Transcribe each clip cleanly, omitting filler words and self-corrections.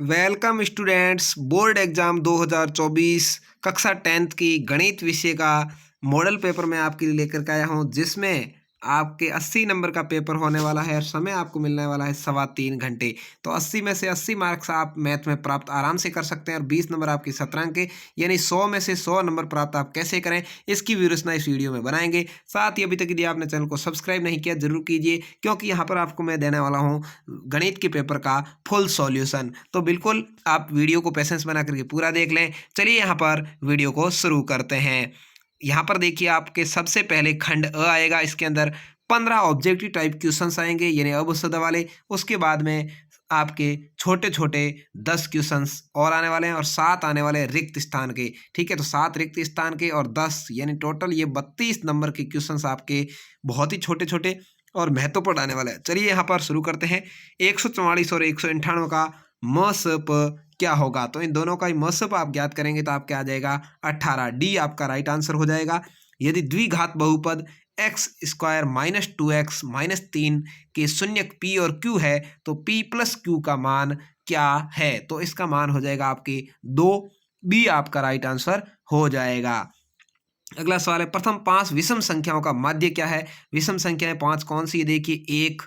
Welcome students, board exam 2024 कक्षा 10th की गणित विषय का मॉडल पेपर मैं आपके लिए लेकर के आया हूं, जिसमें आपके 80 नंबर का पेपर होने वाला है और समय आपको मिलने वाला है 3.25 घंटे। तो 80 में से 80 मार्क्स आप मैथ में प्राप्त आराम से कर सकते हैं और 20 नंबर आपकी 17 अंक के, यानी 100 में से 100 नंबर प्राप्त आप कैसे करें, इसकी भी रचना इस वीडियो में बनाएंगे। साथ ही अभी तक यदि आपने चैनल को सब्सक्राइब नहीं किया जरूर कीजिए, क्योंकि यहाँ पर आपको मैं देने वाला हूँ गणित के पेपर का फुल सॉल्यूशन। तो बिल्कुल आप वीडियो को पेशेंस बना करके पूरा देख लें। चलिए यहाँ पर वीडियो को शुरू करते हैं। यहाँ पर देखिए, आपके सबसे पहले खंड अ आएगा। इसके अंदर 15 ऑब्जेक्टिव टाइप क्वेश्चंस आएंगे, यानी अबुसदा वाले। उसके बाद में आपके छोटे छोटे 10 क्वेश्चंस और आने वाले हैं और 7 आने वाले हैं रिक्त स्थान के। ठीक है, तो 7 रिक्त स्थान के और 10, यानी टोटल ये 32 नंबर के क्वेश्चंस आपके बहुत ही छोटे छोटे और महत्वपूर्ण आने वाले हैं। चलिए यहाँ पर शुरू करते हैं। 144 और 198 का मसप क्या होगा? तो इन दोनों का ही मसप आप ज्ञात करेंगे तो आपके आ जाएगा 18। डी आपका राइट आंसर हो जाएगा। यदि द्विघात बहुपद x square minus 2x minus 3 के शून्यक p और q है, तो p प्लस q का मान क्या है? तो इसका मान हो जाएगा आपके 2। बी आपका राइट आंसर हो जाएगा। अगला सवाल है, प्रथम 5 विषम संख्याओं का माध्य क्या है? विषम संख्याएं 5 कौन सी है? देखिए, 1,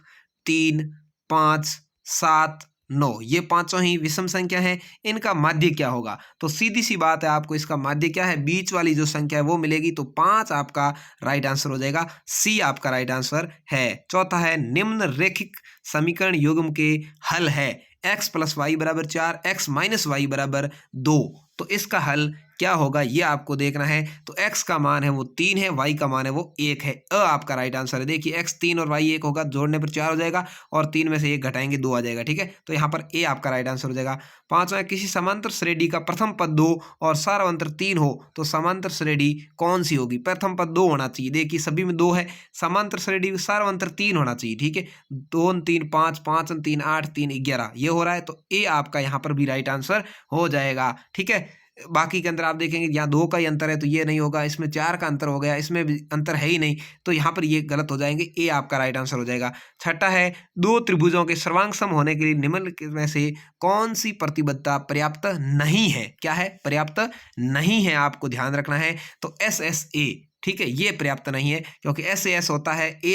3, 5, 7, 9, ये पांचों ही विषम संख्या हैं। इनका माध्य क्या होगा? तो सीधी सी बात है, आपको इसका माध्य क्या है, बीच वाली जो संख्या है वो मिलेगी। तो 5 आपका राइट आंसर हो जाएगा। सी आपका राइट आंसर है। चौथा है, निम्न रैखिक समीकरण युग्म के हल है x प्लस वाई बराबर 4, x माइनस वाई बराबर 2। तो इसका हल क्या होगा ये आपको देखना है। तो x का मान है वो 3 है, y का मान है वो 1 है। अ आपका राइट आंसर है। देखिए, x 3 और y 1 होगा, जोड़ने पर 4 हो जाएगा और 3 में से 1 घटाएंगे 2 आ जाएगा। ठीक है, तो यहाँ पर ए आपका राइट आंसर हो जाएगा। पांचवा, किसी समांतर श्रेणी का प्रथम पद 2 और सार्वंतर 3 हो तो समांतर श्रेणी कौन सी होगी? प्रथम पद 2 होना चाहिए। देखिए, सभी में 2 है। समांतर श्रेणी सार्वंतर 3 होना चाहिए। ठीक है, 2 3 5, 5 3 8, 3 11 ये हो रहा है। तो ए आपका यहाँ पर भी राइट आंसर हो जाएगा। ठीक है, बाकी के अंदर आप देखेंगे यहाँ 2 का ही अंतर है, तो ये नहीं होगा। इसमें 4 का अंतर हो गया, इसमें भी अंतर है ही नहीं, तो यहाँ पर ये गलत हो जाएंगे। ए आपका राइट आंसर हो जाएगा। छठा है, दो त्रिभुजों के सर्वांग सम होने के लिए निम्नलिखित में से कौन सी प्रतिबद्धता पर्याप्त नहीं है? क्या है? पर्याप्त नहीं है, आपको ध्यान रखना है। तो एस एस ए, ठीक है, ये पर्याप्त नहीं है, क्योंकि एस एस होता है, ए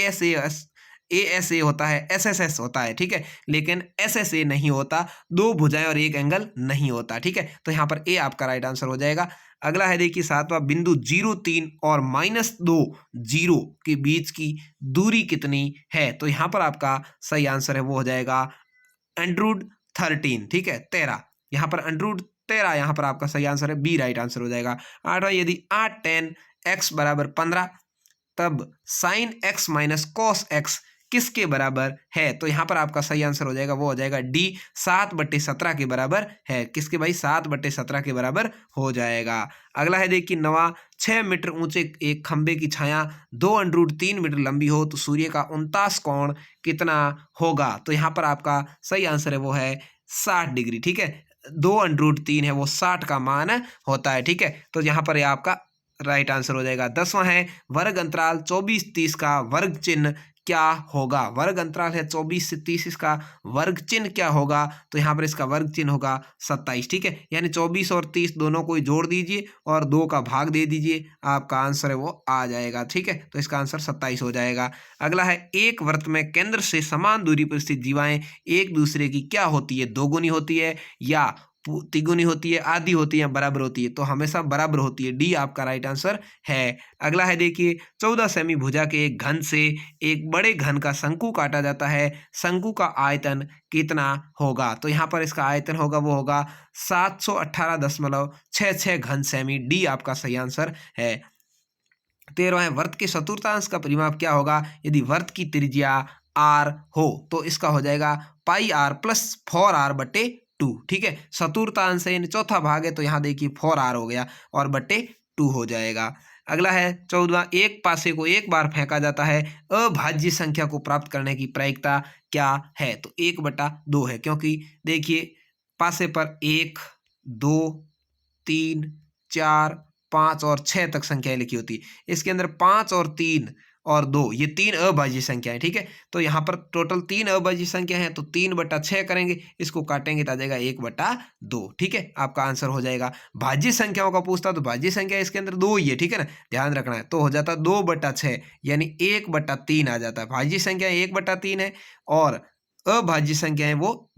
एस ए होता है, एस एस एस होता है। ठीक है, लेकिन एस एस ए नहीं होता, दो भुजाएं और एक एंगल नहीं होता। ठीक है, तो यहाँ पर ए आपका राइट आंसर हो जाएगा। अगला है, देखिए, 7वां, बिंदु 0 3 और -2 0 के बीच की दूरी कितनी है? तो यहाँ पर आपका सही आंसर है वो हो जाएगा √13। ठीक है, 13, यहाँ पर √13 यहाँ पर आपका सही आंसर है। बी राइट आंसर हो जाएगा। 8वां, यदि 8 tan x बराबर 15, तब sine x minus cos x किसके बराबर है? तो यहाँ पर आपका सही आंसर हो जाएगा वो हो जाएगा डी, 7/17 के बराबर है। किसके भाई? 7/17 के बराबर हो जाएगा। अगला है, देखिए, 9वां, 6 मीटर ऊंचे एक खंबे की छाया 2√3 मीटर लंबी हो तो सूर्य का 49 कोण कितना होगा? तो यहाँ पर आपका सही आंसर है वो है 60 डिग्री। ठीक है, 2√3 है वो 60 का मान होता है। ठीक है, तो यहाँ पर यह आपका राइट आंसर हो जाएगा। 10वां है, वर्ग अंतराल 24-30 का वर्ग चिन्ह क्या होगा? वर्ग अंतराल है 24 से 30, इसका वर्ग चिन्ह क्या होगा? तो यहाँ पर इसका वर्ग चिन्ह होगा 27। ठीक है, यानी 24 और 30 दोनों को जोड़ दीजिए और 2 का भाग दे दीजिए, आपका आंसर है वो आ जाएगा। ठीक है, तो इसका आंसर 27 हो जाएगा। अगला है, एक वृत्त में केंद्र से समान दूरी पर स्थित जीवाएं एक दूसरे की क्या होती है? दोगुनी होती है या तिगुनी होती है, आधी होती है या बराबर होती है? तो हमेशा बराबर होती है। डी आपका राइट आंसर है। अगला है, देखिए, 14 सेमी भुजा के एक घन से एक बड़े घन का शंकु काटा जाता है, शंकु का आयतन कितना होगा? तो यहाँ पर इसका आयतन होगा वो होगा 718.66 घन सेमी। डी आपका सही आंसर है। 13वां है, वृत्त के चतुर्थांश का परिमाप क्या होगा यदि वृत्त की त्रिज्या r हो? तो इसका हो जाएगा πr प्लस 4r/2। ठीक है, चतुर्थांश है यानी चौथा भाग है, तो यहाँ देखिए 4r हो गया और /2 हो जाएगा। अगला है 14वां, एक पासे को एक बार फेंका जाता है, अभाज्य संख्या को प्राप्त करने की प्रायिकता क्या है? तो 1/2 है, क्योंकि देखिए पासे पर 1, 2, 3, 4, 5 और 6 तक संख्याएं लिखी होती है। इसके अंदर 5 और 3 और 2, ये 3 अभाज्य संख्या है। ठीक है, तो यहाँ पर टोटल 3 अभाज्य संख्या है, तो 3/6 करेंगे, इसको काटेंगे तो आ जाएगा 1/2। ठीक है, आपका आंसर हो जाएगा। भाज्य संख्याओं का पूछता तो भाज्य संख्या इसके अंदर 2 ही है, ठीक है ना, ध्यान रखना है। तो हो जाता 2/6 यानी 1/3 आ जाता है। भाज्य संख्या 1/3 है और अभाज्य संख्या है वो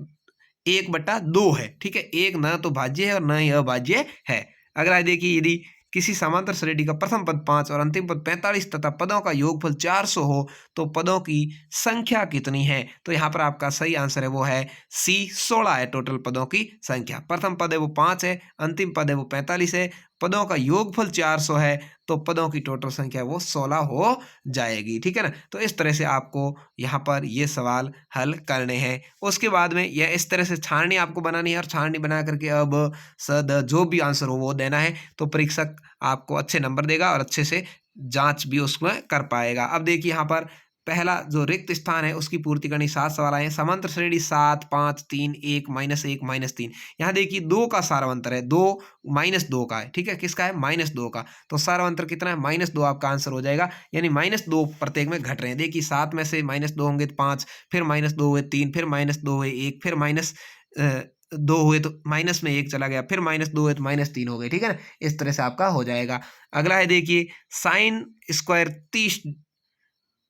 1/2 है। ठीक है, एक न तो भाज्य है और न ही अभाज्य है। अगला है देखिए, यदि किसी समांतर श्रेणी का प्रथम पद 5 और अंतिम पद 45 तथा पदों का योगफल 400 हो तो पदों की संख्या कितनी है? तो यहाँ पर आपका सही आंसर है वो है सी, 16 है टोटल पदों की संख्या। प्रथम पद है वो 5 है, अंतिम पद है वो 45 है, पदों का योगफल 400 है, तो पदों की टोटल संख्या वो 16 हो जाएगी। ठीक है ना, तो इस तरह से आपको यहाँ पर ये सवाल हल करने हैं। उसके बाद में यह इस तरह से छाननी आपको बनानी है और छाननी बना करके अब सद जो भी आंसर हो वो देना है, तो परीक्षक आपको अच्छे नंबर देगा और अच्छे से जांच भी उसमें कर पाएगा। अब देखिए यहाँ पर पहला जो रिक्त स्थान है उसकी पूर्ति करनी, 7 सवाल आए हैं। समांतर श्रेणी 7, 5, 3, 1, -1, -3। यहाँ देखिए 2 का सारवंतर है, 2 -2 का है। ठीक है, किसका है? -2 का। तो सारवंतर कितना है? -2 आपका आंसर हो जाएगा, यानी -2 प्रत्येक में घट रहे हैं। देखिए 7 में से -2 होंगे तो 5, फिर -2 हुए 3, फिर -2 हुए 1, फिर -2 हुए तो माइनस में 1 चला गया, फिर -2 हुए तो -3 हो गए। ठीक है ना, इस तरह से आपका हो जाएगा। अगला है देखिए, sine square 30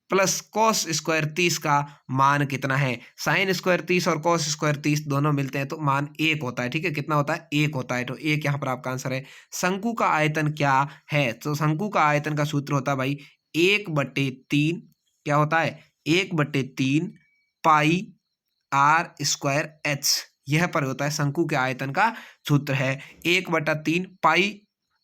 plus cos square 30 का मान कितना है? साइन स्क्वायर 30 और कॉस स्क्वायर 30 दोनों मिलते हैं तो मान 1 होता है। ठीक है, कितना होता है? 1 होता है। तो 1 यहाँ पर आपका आंसर है। शंकु का आयतन क्या है? तो शंकु का आयतन का सूत्र होता है भाई 1/3। क्या होता है? 1/3 पाई आर स्क्वायर एच। यह पर होता है शंकु के आयतन का सूत्र है 1/3 पाई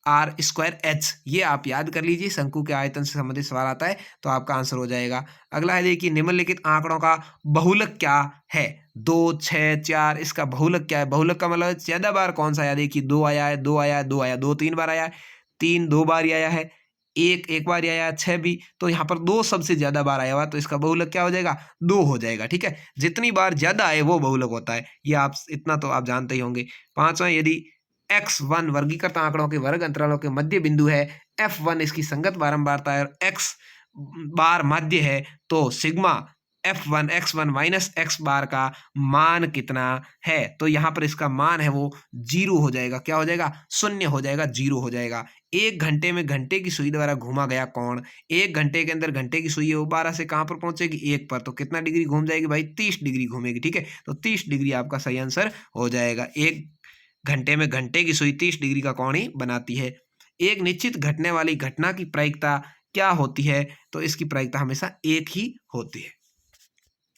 आर स्क्वायर एच। ये आप याद कर लीजिए, शंकु के आयतन से संबंधित सवाल आता है तो आपका आंसर हो जाएगा। अगला है देखिए, निम्नलिखित आंकड़ों का बहुलक क्या है? 2, 6, 4, इसका बहुलक क्या है? बहुलक का मतलब ज्यादा बार कौन सा आया? देखिए 2 आया है, 2 आया है, 2 आया, 2 3 बार आया है, 3 2 बार ही आया है, 1 1 बार ही आया है, 6 भी। तो यहाँ पर 2 सबसे ज्यादा बार आया हुआ, तो इसका बहुलक क्या हो जाएगा? 2 हो जाएगा। ठीक है, जितनी बार ज्यादा आए वो बहुलक होता है, ये आप इतना तो आप जानते ही होंगे। पांचवा, यदि x1 वर्गीकृत आंकड़ों के वर्ग अंतरालों के मध्य बिंदु है, f1 इसकी संगत बारंबारता है और x बार माध्य है, तो sigma f1 x1 minus x बार का मान कितना है? तो यहाँ पर इसका मान है वो 0 हो जाएगा। क्या हो जाएगा? 0 हो जाएगा, 0 हो जाएगा। 1 घंटे में घंटे की सुई द्वारा घूमा गया कोण, 1 घंटे के अंदर घंटे की सुई है वो 12 से कहाँ पर पहुंचेगी? 1 पर। तो कितना डिग्री घूम जाएगी भाई? 30 डिग्री घूमेगी। ठीक है, तो 30 डिग्री आपका सही आंसर हो जाएगा। 1 घंटे में घंटे की सुई 30 डिग्री का कोण ही बनाती है। एक निश्चित घटने वाली घटना की प्रायिकता क्या होती है? तो इसकी प्रायिकता हमेशा 1 ही होती है।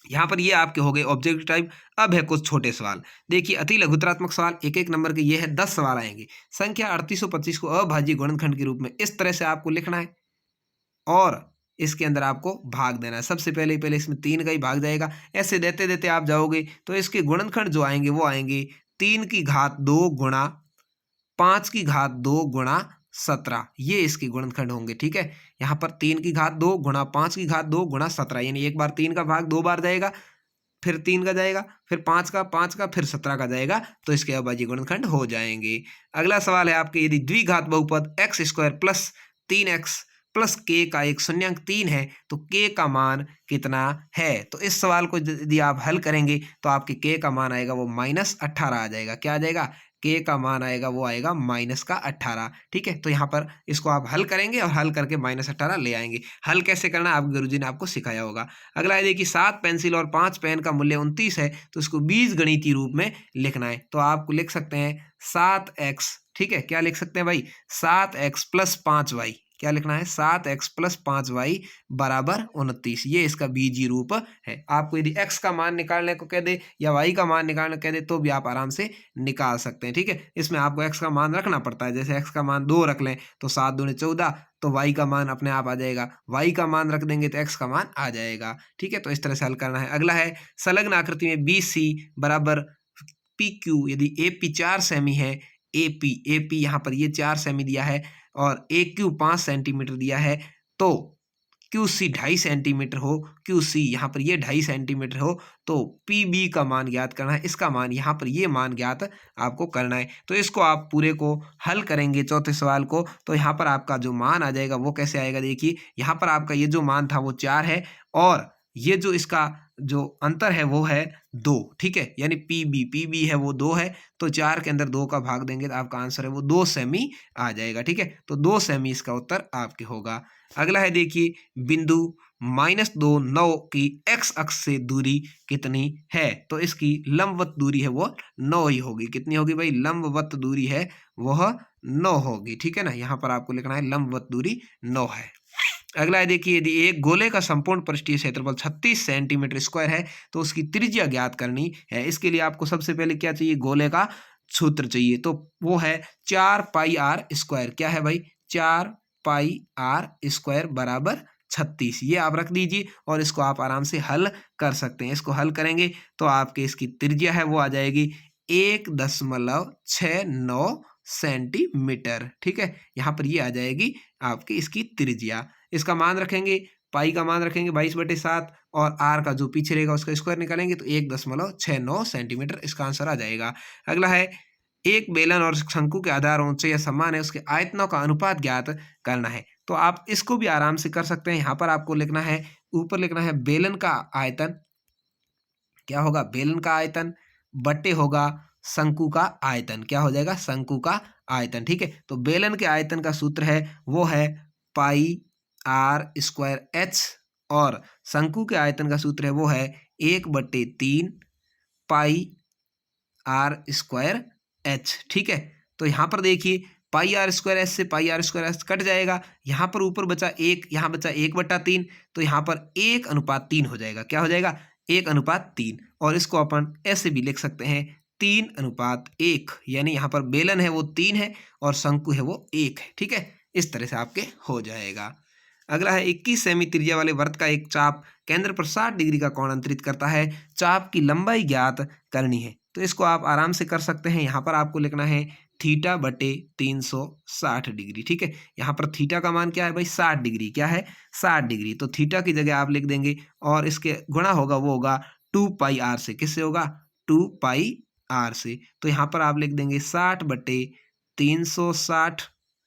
यहाँ पर ये आपके हो गए ऑब्जेक्टिव टाइप। अब है कुछ छोटे सवाल। देखिए, अति लघुतरात्मक सवाल 1-1 नंबर के ये है, 10 सवाल आएंगे। संख्या 3825 को अभाज्य गुणनखंड के रूप में इस तरह से आपको लिखना है और इसके अंदर आपको भाग देना है। सबसे पहले इसमें 3 का ही भाग जाएगा। ऐसे देते देते आप जाओगे तो इसके गुणनखंड जो आएंगे वो आएंगे 3 की घात 2 गुणा 5 की घात 2 गुणा 17। ये इसके गुणनखंड होंगे। ठीक है, यहाँ पर 3 की घात 2 गुणा 5 की घात 2 गुणा 17, यानी एक बार 3 का भाग 2 बार जाएगा, फिर 3 का जाएगा, फिर 5 का, फिर 17 का जाएगा, तो इसके अभाज्य गुणनखंड हो जाएंगे। अगला सवाल है आपके, यदि द्विघात बहुपद x square plus 3x plus के का एक शून्यांक 3 है तो के का मान कितना है? तो इस सवाल को यदि आप हल करेंगे तो आपके के का मान आएगा वो -18 आ जाएगा। क्या आ जाएगा? के का मान आएगा वो आएगा -18। ठीक है, तो यहाँ पर इसको आप हल करेंगे और हल करके -18 ले आएंगे। हल कैसे करना आपके गुरुजी ने आपको सिखाया होगा। अगला है देखिए, 7 पेंसिल और 5 पेन का मूल्य 29 है तो इसको बीजगणितीय रूप में लिखना है। तो आप लिख सकते हैं 7x। ठीक है, क्या लिख सकते हैं भाई? 7x plus 5y। क्या लिखना है? 7x प्लस 5y बराबर 29। ये इसका बीजी रूप है। आपको यदि x का मान निकालने को कह दे या y का मान निकालने को कह दे तो भी आप आराम से निकाल सकते हैं। ठीक है, इसमें आपको x का मान रखना पड़ता है। जैसे x का मान 2 रख लें तो 7 दूनी 14, तो y का मान अपने आप आ जाएगा। y का मान रख देंगे तो x का मान आ जाएगा। ठीक है, तो इस तरह से हल करना है। अगला है, संलग्न आकृति में BC बराबर PQ, यदि AP 4 सेमी है, AP यहाँ पर ये 4 सेमी दिया है और AQ 5 सेंटीमीटर दिया है, तो क्यू सी 2.5 सेंटीमीटर हो, क्यू सी यहाँ पर ये 2.5 सेंटीमीटर हो, तो पी बी का मान ज्ञात करना है। इसका मान यहाँ पर ये मान ज्ञात आपको करना है। तो इसको आप पूरे को हल करेंगे चौथे सवाल को, तो यहाँ पर आपका जो मान आ जाएगा वो कैसे आएगा, देखिए यहाँ पर आपका ये जो मान था वो 4 है और ये जो इसका जो अंतर है वो है 2, ठीक है, यानी पी बी है वो 2 है, तो 4 के अंदर 2 का भाग देंगे तो आपका आंसर है वो 2 सेमी आ जाएगा, ठीक है। तो 2 सेमी इसका उत्तर आपके होगा। अगला है देखिए बिंदु -2 9 की एक्स अक्ष से दूरी कितनी है, तो इसकी लंबवत दूरी है वो 9 ही होगी। कितनी होगी भाई, लंबवत दूरी है वह 9 होगी, ठीक है ना। यहाँ पर आपको लिखना है लंबवत दूरी 9 है। अगला है देखिए यदि एक गोले का संपूर्ण पृष्ठीय क्षेत्रफल 36 सेंटीमीटर स्क्वायर है तो उसकी त्रिज्या ज्ञात करनी है। इसके लिए आपको सबसे पहले क्या चाहिए, गोले का सूत्र चाहिए, तो वो है 4 पाई आर स्क्वायर। क्या है भाई, 4 पाई आर स्क्वायर बराबर 36, ये आप रख दीजिए और इसको आप आराम से हल कर सकते हैं। इसको हल करेंगे तो आपके इसकी त्रिज्या है वो आ जाएगी 1.69 सेंटीमीटर, ठीक है। यहाँ पर ये आ जाएगी आपकी इसकी त्रिज्या। इसका मान रखेंगे, पाई का मान रखेंगे 22/7 और आर का जो पीछे रहेगा उसका स्क्वायर निकालेंगे तो 1.69 सेंटीमीटर इसका आंसर आ जाएगा। अगला है एक बेलन और शंकु के आधार ऊंचे या समान है उसके आयतनों का अनुपात ज्ञात करना है। तो आप इसको भी आराम से कर सकते हैं। यहाँ पर आपको लिखना है, ऊपर लिखना है बेलन का आयतन, क्या होगा, बेलन का आयतन बट्टे होगा शंकु का आयतन, क्या हो जाएगा, शंकु का आयतन, ठीक है। तो बेलन के आयतन का सूत्र है वो है पाई आर स्क्वायर एच और शंकु के आयतन का सूत्र है वो है 1/3 पाई आर स्क्वायर एच, ठीक है। तो यहाँ पर देखिए पाई आर स्क्वायर एच से पाई आर स्क्वायर एच कट जाएगा, यहाँ पर ऊपर बचा 1, यहाँ बचा 1/3, तो यहाँ पर 1:3 हो जाएगा। क्या हो जाएगा, 1:3, और इसको अपन ऐसे भी लिख सकते हैं 3:1, यानी यहाँ पर बेलन है वो 3 है और शंकु है वो 1 है, ठीक है। इस तरह से आपके हो जाएगा। अगला है 21 सेमी त्रिज्या वाले वृत्त का एक चाप केंद्र पर 60 डिग्री का कोण अंतरित करता है, चाप की लंबाई ज्ञात करनी है। तो इसको आप आराम से कर सकते हैं। यहाँ पर आपको लिखना है थीटा बटे 360 डिग्री, ठीक है। यहाँ पर थीटा का मान क्या है भाई, 60 डिग्री, क्या है, 60 डिग्री। तो थीटा की जगह आप लिख देंगे और इसके गुणा होगा वो होगा 2 पाई आर से। किससे होगा, 2 पाई आर से। तो यहाँ पर आप लिख देंगे 60/360,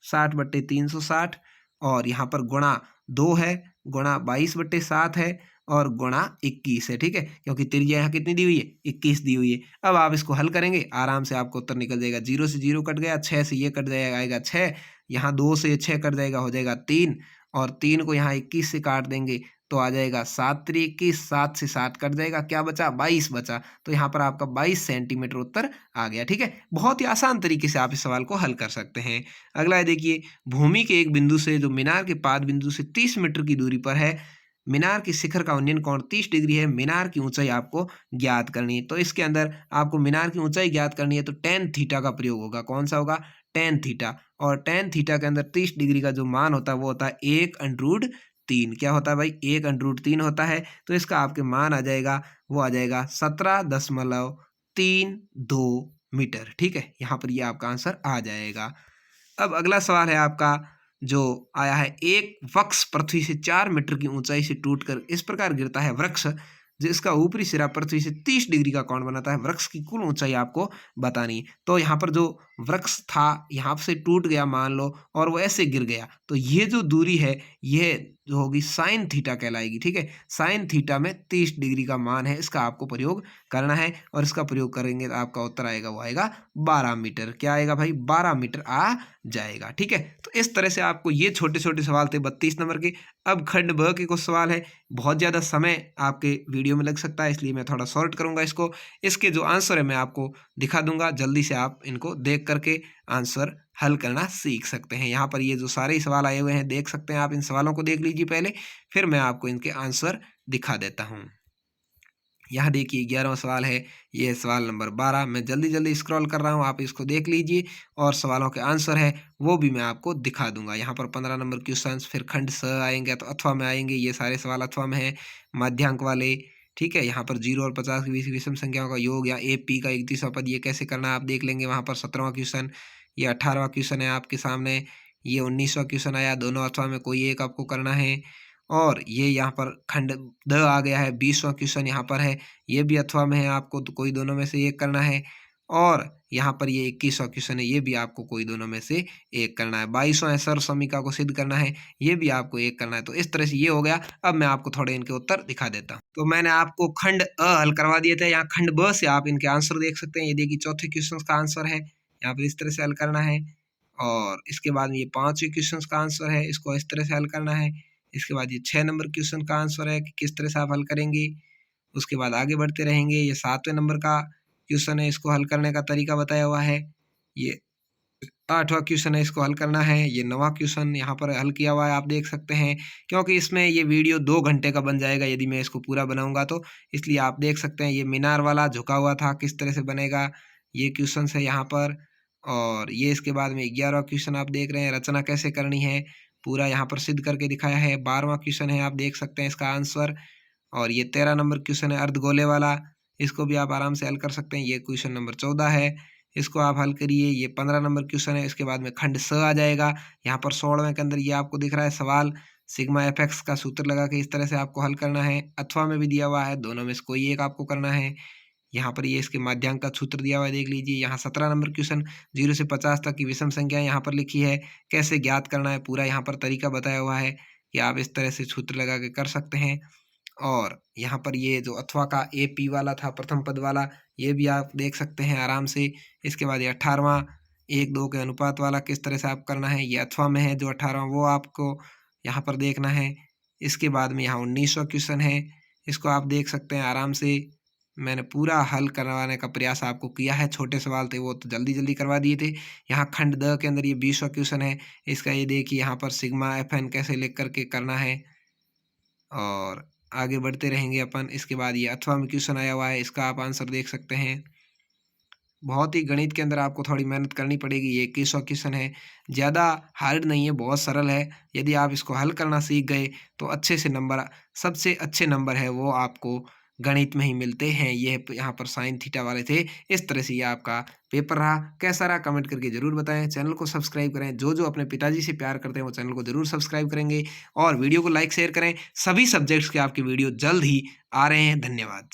60/360 और यहाँ पर गुणा 2 है, गुणा 22/7 है और गुणा 21 है, ठीक है, क्योंकि त्रिज्या यहाँ कितनी दी हुई है, 21 दी हुई है। अब आप इसको हल करेंगे आराम से आपको उत्तर निकल जाएगा। 0 से 0 कट गया, 6 से ये कट जाएगा, आएगा 6, यहाँ 2 से 6 कट जाएगा, हो जाएगा 3 और 3 को यहाँ 21 से काट देंगे तो आ जाएगा 7×3=21, 7 से 7 कट जाएगा, क्या बचा, 22 बचा। तो यहाँ पर आपका 22 सेंटीमीटर उत्तर आ गया, ठीक है। बहुत ही आसान तरीके से आप इस सवाल को हल कर सकते हैं। अगला है देखिए भूमि के एक बिंदु से जो मीनार के पाद बिंदु से 30 मीटर की दूरी पर है, मीनार की शिखर का उन्नयन कोण 30 डिग्री है, मीनार की ऊंचाई आपको ज्ञात करनी है। तो इसके अंदर आपको मीनार की ऊंचाई ज्ञात करनी है तो tan थीटा का प्रयोग होगा। कौन सा होगा, tan थीटा। और tan थीटा के अंदर 30 डिग्री का जो मान होता है वो होता है 1√3। क्या होता है भाई, 1√3 होता है। तो इसका आपके मान आ जाएगा, वो आ जाएगा 17.32 मीटर, ठीक है। यहाँ पर ये आपका आंसर आ जाएगा। अब अगला सवाल है आपका जो आया है, एक वृक्ष पृथ्वी से 4 मीटर की ऊंचाई से टूटकर इस प्रकार गिरता है, वृक्ष जिसका ऊपरी सिरा पृथ्वी से 30 डिग्री का कोण बनाता है, वृक्ष की कुल ऊंचाई आपको बतानी है। तो यहाँ पर जो वृक्ष था यहाँ से टूट गया मान लो और वो ऐसे गिर गया, तो ये जो दूरी है ये जो होगी साइन थीटा कहलाएगी, ठीक है। साइन थीटा में 30 डिग्री का मान है, इसका आपको प्रयोग करना है और इसका प्रयोग करेंगे तो आपका उत्तर आएगा वो आएगा 12 मीटर। क्या आएगा भाई, 12 मीटर आ जाएगा, ठीक है। तो इस तरह से आपको ये छोटे छोटे सवाल थे 32 नंबर के। अब खंड ब के कुछ सवाल है, बहुत ज़्यादा समय आपके वीडियो में लग सकता है इसलिए मैं थोड़ा शॉर्ट करूंगा इसको। इसके जो आंसर है मैं आपको दिखा दूंगा, जल्दी से आप इनको देख करके आंसर हल करना सीख सकते हैं। यहाँ पर ये जो सारे सवाल आए हुए हैं देख सकते हैं आप, इन सवालों को देख लीजिए पहले, फिर मैं आपको इनके आंसर दिखा देता हूँ। यहाँ देखिए 11वां सवाल है, ये सवाल नंबर 12। मैं जल्दी जल्दी स्क्रॉल कर रहा हूँ, आप इसको देख लीजिए और सवालों के आंसर है वो भी मैं आपको दिखा दूंगा। यहाँ पर 15 नंबर क्वेश्चन, फिर खंड स आएंगे तो अथवा में आएंगे, ये सारे सवाल अथवा में है, मध्यांक वाले, ठीक है। यहाँ पर 0 और 50 के बीच विषम संख्याओं का योग या AP का 31वां पद, ये कैसे करना है आप देख लेंगे। वहाँ पर 17वां क्वेश्चन, ये 18वां क्वेश्चन है आपके सामने, ये 19वां क्वेश्चन आया, दोनों अथवा में कोई एक आपको करना है। और ये यहाँ पर खंड द आ गया है, 20वां क्वेश्चन यहाँ पर है, ये भी अथवा में है, आपको तो कोई दोनों में से एक करना है। और यहाँ पर ये 21वां क्वेश्चन है, ये भी आपको कोई दोनों में से एक करना है। 22वां है सर्व समीकरण को सिद्ध करना है, ये भी आपको एक करना है। तो इस तरह से ये हो गया। अब मैं आपको थोड़े इनके उत्तर दिखा देता हूँ। तो मैंने आपको खंड अ हल करवा दिए थे, यहाँ खंड ब से आप इनके आंसर देख सकते हैं। ये देखिए चौथे क्वेश्चन का आंसर है, यहाँ पर इस तरह से हल करना है। और इसके बाद ये 5वें क्वेश्चन का आंसर है, इसको इस तरह से हल करना है। इसके बाद ये 6 नंबर क्वेश्चन का आंसर है कि किस तरह से आप हल करेंगे। उसके बाद आगे बढ़ते रहेंगे। ये 7वें नंबर का क्वेश्चन है, इसको हल करने का तरीका बताया हुआ है। ये 8वां क्वेश्चन है, इसको हल करना है। ये 9वां क्वेश्चन यहाँ पर हल किया हुआ है, आप देख सकते हैं। क्योंकि इसमें ये वीडियो 2 घंटे का बन जाएगा यदि मैं इसको पूरा बनाऊंगा तो, इसलिए आप देख सकते हैं। ये मीनार वाला झुका हुआ था, किस तरह से बनेगा, ये क्वेश्चन है यहाँ पर। और ये इसके बाद में 11वां क्वेश्चन आप देख रहे हैं, रचना कैसे करनी है, पूरा यहाँ पर सिद्ध करके दिखाया है। 12वां क्वेश्चन है, आप देख सकते हैं इसका आंसर। और ये 13 नंबर क्वेश्चन है अर्धगोले वाला, इसको भी आप आराम से हल कर सकते हैं। ये क्वेश्चन नंबर 14 है, इसको आप हल करिए। ये 15 नंबर क्वेश्चन है, इसके बाद में खंड स आ जाएगा। यहाँ पर 16वें के अंदर ये आपको दिख रहा है सवाल, सिग्मा एफ एक्स का सूत्र लगा के इस तरह से आपको हल करना है। अथवा में भी दिया हुआ है, दोनों में से कोई एक आपको करना है। यहाँ पर ये इसके माध्यांक का सूत्र दिया हुआ है, देख लीजिए। यहाँ 17 नंबर क्वेश्चन 0 से 50 तक की विषम संख्या यहाँ पर लिखी है, कैसे ज्ञात करना है, पूरा यहाँ पर तरीका बताया हुआ है कि आप इस तरह से सूत्र लगा के कर सकते हैं। और यहाँ पर ये जो अथवा का ए पी वाला था, प्रथम पद वाला, ये भी आप देख सकते हैं आराम से। इसके बाद ये 18वां 1-2 के अनुपात वाला किस तरह से आप करना है, ये अथवा में है जो 18वां, वो आपको यहाँ पर देखना है। इसके बाद में यहाँ 19वां क्वेश्चन है, इसको आप देख सकते हैं आराम से। मैंने पूरा हल करवाने का प्रयास आपको किया है, छोटे सवाल थे वो तो जल्दी-जल्दी करवा दिए थे। यहाँ खंड द के अंदर ये 20वां क्वेश्चन है, इसका ये देखिए यहाँ पर सिग्मा एफएन कैसे लिख कर के करना है। और आगे बढ़ते रहेंगे अपन। इसके बाद ये अथवा में क्वेश्चन आया हुआ है, इसका आप आंसर देख सकते हैं। बहुत ही गणित के अंदर आपको थोड़ी मेहनत करनी पड़ेगी। ये 21वां क्वेश्चन है, ज़्यादा हार्ड नहीं है, बहुत सरल है। यदि आप इसको हल करना सीख गए तो अच्छे से नंबर, सबसे अच्छे नंबर है वो आपको गणित में ही मिलते हैं। ये यहाँ पर साइन थीटा वाले थे। इस तरह से ये आपका पेपर रहा। कैसा रहा कमेंट करके ज़रूर बताएं। चैनल को सब्सक्राइब करें, जो जो अपने पिताजी से प्यार करते हैं वो चैनल को ज़रूर सब्सक्राइब करेंगे। और वीडियो को लाइक शेयर करें। सभी सब्जेक्ट्स के आपके वीडियो जल्द ही आ रहे हैं। धन्यवाद।